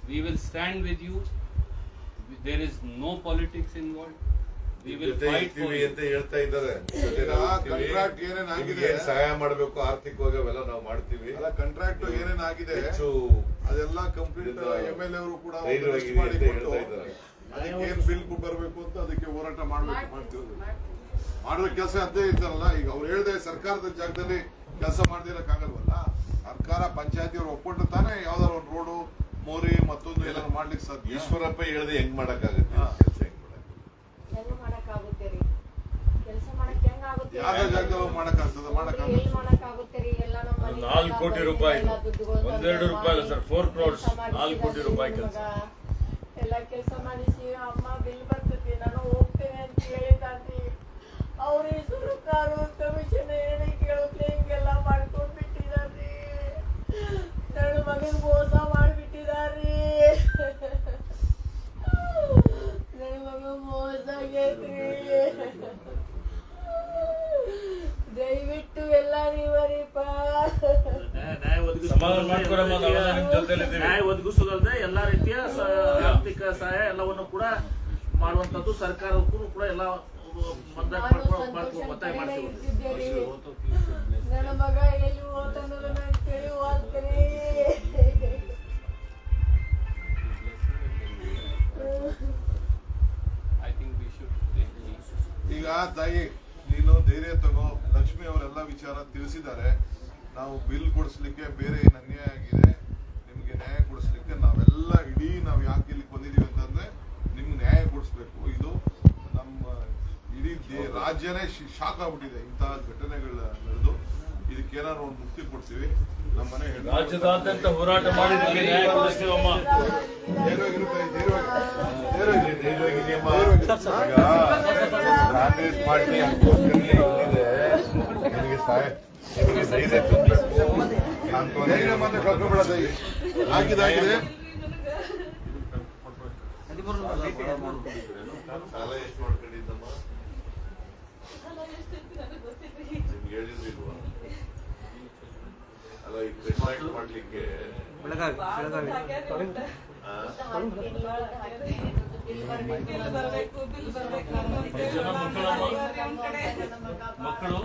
We will stand with you. There is no politics involved. We will fight for you. ಅಂತ ಹೇಳ್ತಾ ಇದ್ದಾರೆ. Contract ಏನೇನಾಗಿದೆ ಸಹಾಯ ಮಾಡಬೇಕು ಆರ್ಥಿಕವಾಗಿ ಅವೆಲ್ಲ ನಾವು ಮಾಡ್ತೀವಿ. ಅಲ್ಲ ಕಾಂಟ್ರಾಕ್ಟ್ ಏನೇನಾಗಿದೆ ಅದೆಲ್ಲ ಕಂಪ್ಲೀಟ್ MLA ಅವರು ಕೂಡ ಅದಕ್ಕೆ ಏನ್ ಬಿಲ್ ಬರಬೇಕು ಅಂತ ಅದಕ್ಕೆ ಹೋರಾಟ ಮಾಡ್ತೀವಿ. ಮಾಡುವ ಕೆಲಸ ಅದೇ ಇದ್ದಾರಲ್ಲ. ಈಗ ಅವ್ರು ಹೇಳಿದೆ ಸರ್ಕಾರದ ಜಾಗದಲ್ಲಿ ಕೆಲಸ ಮಾಡ್ದಿರಕ್ಕಾಗಲ್ವಲ್ಲ. ಸರ್ಕಾರ ಪಂಚಾಯತಿ ಅವರು ಒಪ್ಪಿಟ್ಟು ತಾನೇ ಯಾವ್ದಾದ್ರು ಒಂದು ರೋಡು ಮೋರಿ ಮತ್ತೊಂದು ಏನಾದ್ರು ಮಾಡ್ಲಿಕ್ಕೆ ಸಾಧ್ಯ. ಈಶ್ವರಪ್ಪ ಹೇಳಿದೆ ಹೆಂಗ್ ಮಾಡಕ್ಕಾಗುತ್ತೆ ಕೆಲಸ ಯಾವ ಜಾಗದಲ್ಲಿ ಮಾಡಕ್ಕಾಗ್ತದೆ? ಮಾಡಕ್ಕಾಗುತ್ತೆ. 4 ಕೋಟಿ ರೂಪಾಯಿ 1-2 ರೂಪಾಯಿ ಅಲ್ಲ ಸರ್, 4 crores 4 ಕೋಟಿ ರೂಪಾಯಿ ಕೆಲಸ ಎಲ್ಲ ಕೆಲಸ ಮಾಡಿಸಿ ಅಮ್ಮ ಬಿಲ್ ಬರ್ತದೆ ನಾನು ಹೋಗ್ತೇನೆ ಅಂತ ಹೇಳಿದಾದ್ರೆ ಅವ್ರ ಹೆಸರು ಕಾರು ಕಮಿಷನ್ ಏನೇ ಕೇಳೋಕೆ ಹಿಂಗೆಲ್ಲ ಮಾಡ್ಕೊಂಡ್ ಬಿಟ್ಟಿದ್ದಾರೆ. ನನ್ನ ಮಗನ್ ಮೋಸ ಮಾಡ್ಬಿಟ್ಟಿದ್ದಾರೆ. ನನ್ನ ಮಗ ಮೋಸ ಆಗೈತ್ರಿ. ದಯವಿಟ್ಟು ಎಲ್ಲ ನೀವರಿಪ್ಪ ಸಮಾಧಾನ ಮಾಡ್ಕೊಡಮ್ಮ. ನ್ಯಾಯ ಒದಗಿಸೋದಲ್ಲದೆ ಎಲ್ಲಾ ರೀತಿಯ ಆರ್ಥಿಕ ಸಹಾಯ ಎಲ್ಲವನ್ನು ಕೂಡ ಮಾಡುವಂತದ್ದು ಸರ್ಕಾರಕ್ಕೂ ಕೂಡ ಎಲ್ಲ ಒತ್ತಾಯ ಮಾಡ್ತೀವಿ. ನನ್ನ ಮಗ ಎಲ್ಲಿ ಹೋಗ್ತಾನಲ್ಲ ನಾನು ಕೇಳಿ ಹೋಗ್ತೀನಿ. ಈಗ ತಾಯಿ ನೀನು ಧೈರ್ಯ ತಗೋ. ಲಕ್ಷ್ಮಿ ಅವರೆಲ್ಲ ವಿಚಾರ ತಿಳಿಸಿದ್ದಾರೆ. ನಾವು ಬಿಲ್ ಕೊಡಿಸ್ಲಿಕ್ಕೆ ಬೇರೆ ಏನು ಅನ್ಯಾಯ ಆಗಿದೆ ನಿಮ್ಗೆ ನ್ಯಾಯ ಕೊಡಿಸ್ಲಿಕ್ಕೆ ನಾವೆಲ್ಲ ನಾವು ಯಾಕೆ ಇಲ್ಲಿ ಬಂದಿದೀವಿ ಅಂತಂದ್ರೆ ನಿಮ್ಗೆ ನ್ಯಾಯ ಕೊಡಿಸ್ಬೇಕು. ಇದು ನಮ್ಮ ಇಡೀ ರಾಜ್ಯನೇ ಶಾಕ್ ಆಗ್ಬಿಟ್ಟಿದೆ ಇಂತಹ ಘಟನೆಗಳ ನಡೆದು. ಇದಕ್ಕೇನಾದ್ರು ಒಂದು ಮುಕ್ತಿ ಕೊಡ್ತೀವಿ. ನಮ್ಮ ಮನೆ ರಾಜ್ಯದಾದ್ಯಂತ ಹೋರಾಟ ಮಾಡಿದ್ರೆ ನ್ಯಾಯ ಕೊಡಿಸ್ತೀವಮ್ಮ. ಕಾಂಗ್ರೆಸ್ ಪಾರ್ಟಿ ನಿಮಗೆ ಸಹಾಯ ಕಳ್ಕೊಬೇಡ. ಆಗಿದೆ ಸಾಲ ಎಷ್ಟು ಮಾಡ್ಕೊಂಡಿದ್ದಮ್ಮ ನಿಮ್ಗೆ ಹೇಳಿದ್ರಿಲ್ವಾ? ಅಲ್ಲ ಈಗ ಕಾಂಟ್ರಾಕ್ಟ್ ಮಾಡ್ಲಿಕ್ಕೆ ಮಕ್ಕಳು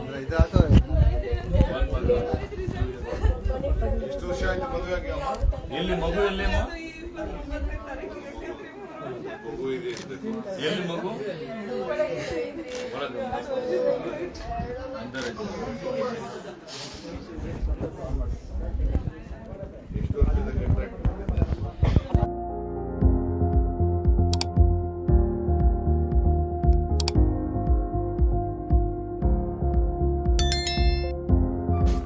ಎಷ್ಟು ವರ್ಷ ಆಯ್ತು ಮದುವೆ ಆಗಿ? ಎಲ್ಲಿ ಮಗು? ಎಲ್ಲೇಮ್ಮ ಮಗು ಇದೆ? ಎಲ್ಲಿ ಮಗು? ಒಳಗೆ